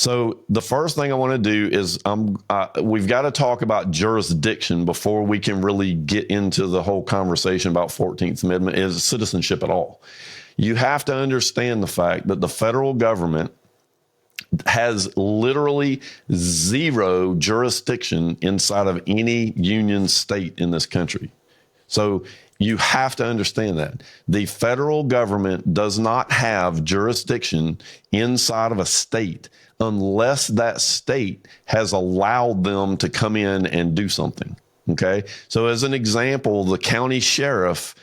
So the first thing I want to do is we've got to talk about jurisdiction before we can really get into the whole conversation about 14th Amendment is citizenship at all. You have to understand the fact that the federal government has literally zero jurisdiction inside of any union state in this country. So you have to understand that the federal government does not have jurisdiction inside of a state unless that state has allowed them to come in and do something. Okay. So as an example, the county sheriff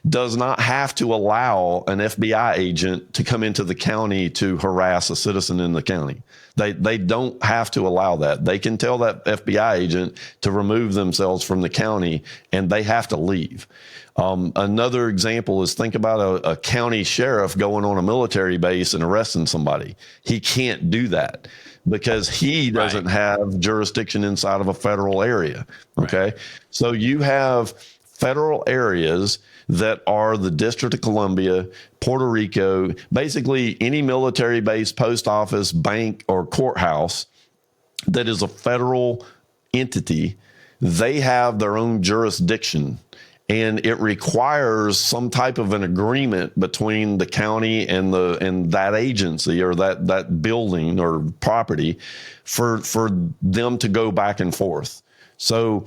does not have to allow an FBI agent to come into the county to harass a citizen in the county. They don't have to allow that. They can tell that FBI agent to remove themselves from the county and they have to leave. Another example is think about a county sheriff going on a military base and arresting somebody. He can't do that because he doesn't have jurisdiction inside of a federal area. Okay. Right. So you have federal areas that are the District of Columbia, Puerto Rico, basically any military base, post office, bank, or courthouse that is a federal entity. They have their own jurisdiction, and it requires some type of an agreement between the county and that agency or that building or property for them to go back and forth. So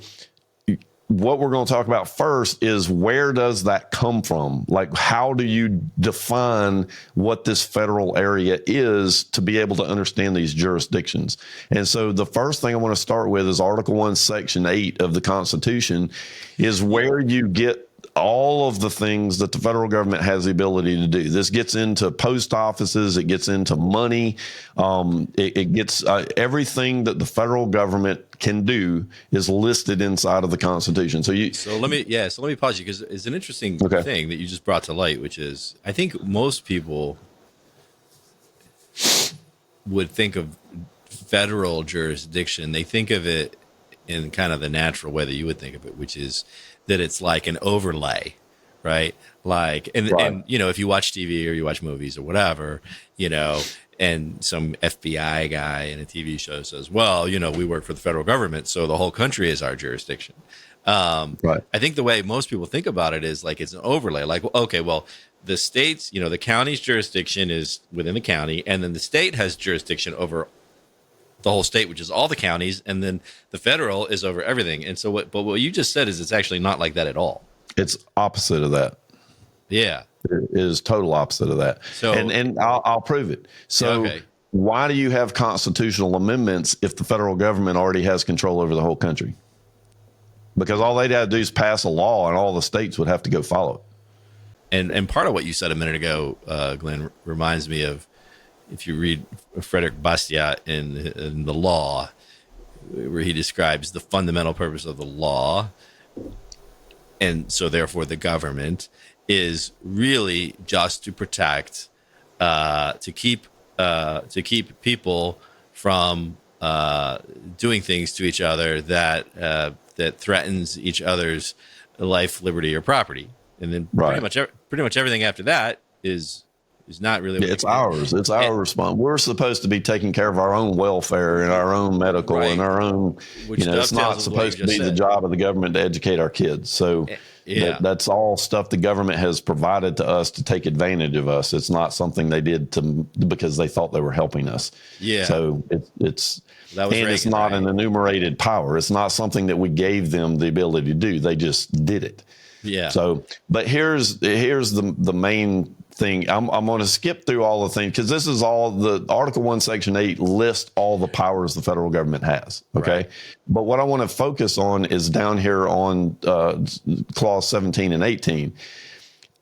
what we're going to talk about first is where does that come from? Like, how do you define what this federal area is to be able to understand these jurisdictions? And so the first thing I want to start with is Article 1, Section 8 of the Constitution is where you get all of the things that the federal government has the ability to do. This gets into post offices. It gets into money. It gets everything that the federal government can do is listed inside of the Constitution. So let me pause you because it's an interesting thing that you just brought to light, which is I think most people would think of federal jurisdiction. They think of it in kind of the natural way that you would think of it, which is that it's like an overlay, right? Like, and you know, if you watch TV or you watch movies or whatever, you know, and some FBI guy in a TV show says, well, you know, we work for the federal government, so the whole country is our jurisdiction. I think the way most people think about it is like it's an overlay. Like, okay, well, the state's, you know, the county's jurisdiction is within the county, and then the state has jurisdiction over the whole state, which is all the counties, and then the federal is over everything. And so what you just said is it's actually not like that at all. It's opposite of that. Yeah. It is total opposite of that. So, and I'll prove it. So why do you have constitutional amendments if the federal government already has control over the whole country? Because all they'd have to do is pass a law and all the states would have to go follow it. And part of what you said a minute ago, Glenn, reminds me of, if you read Frederick Bastiat in The Law, where he describes the fundamental purpose of the law, and so therefore the government is really just to protect, to keep people from doing things to each other that threatens each other's life, liberty, or property, and then pretty much everything after that is not really. It's ours. It's our responsibility. We're supposed to be taking care of our own welfare and our own medical and our own. Which, you know, it's not supposed to be the job of the government to educate our kids. So that's all stuff the government has provided to us to take advantage of us. It's not something they did because they thought they were helping us. Yeah. So it's not an enumerated power. It's not something that we gave them the ability to do. They just did it. Yeah. So, but here's the main thing. I'm going to skip through all the things because this is all the Article 1, Section 8 lists all the powers the federal government has. Okay. Right. But what I want to focus on is down here on Clause 17 and 18.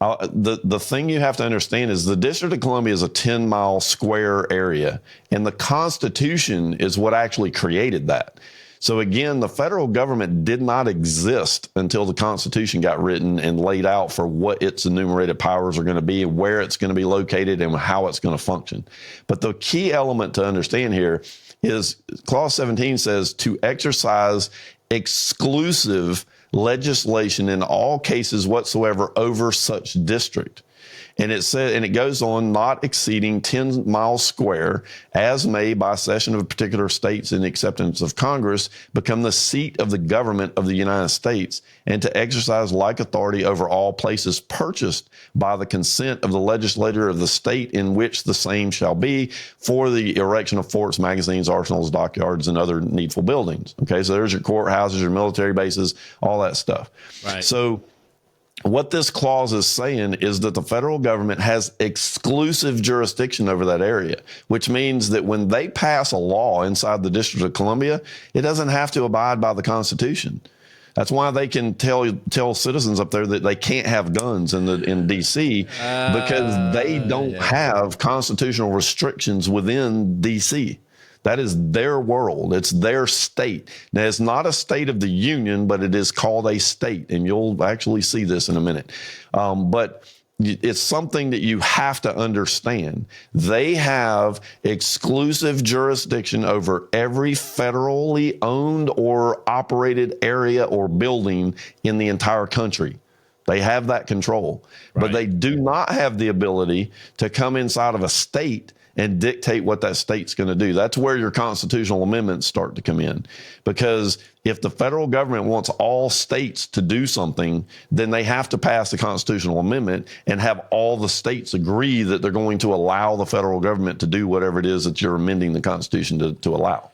The thing you have to understand is the District of Columbia is a 10-mile square area, and the Constitution is what actually created that. So again, the federal government did not exist until the Constitution got written and laid out for what its enumerated powers are going to be and where it's going to be located and how it's going to function. But the key element to understand here is Clause 17 says to exercise exclusive legislation in all cases whatsoever over such district. And it said, and it goes on, not exceeding 10 miles square, as may by session of particular states in the acceptance of Congress become the seat of the government of the United States, and to exercise like authority over all places purchased by the consent of the legislature of the state in which the same shall be, for the erection of forts, magazines, arsenals, dockyards, and other needful buildings. Okay, so there's your courthouses, your military bases, all that stuff. Right. So what this clause is saying is that the federal government has exclusive jurisdiction over that area, which means that when they pass a law inside the District of Columbia, it doesn't have to abide by the Constitution. That's why they can tell citizens up there that they can't have guns in D.C. because they don't have constitutional restrictions within D.C. That is their world. It's their state. Now, it's not a state of the union, but it is called a state, and you'll actually see this in a minute. But it's something that you have to understand. They have exclusive jurisdiction over every federally owned or operated area or building in the entire country. They have that control, but they do not have the ability to come inside of a state and dictate what that state's going to do. That's where your constitutional amendments start to come in. Because if the federal government wants all states to do something, then they have to pass a constitutional amendment and have all the states agree that they're going to allow the federal government to do whatever it is that you're amending the Constitution to allow.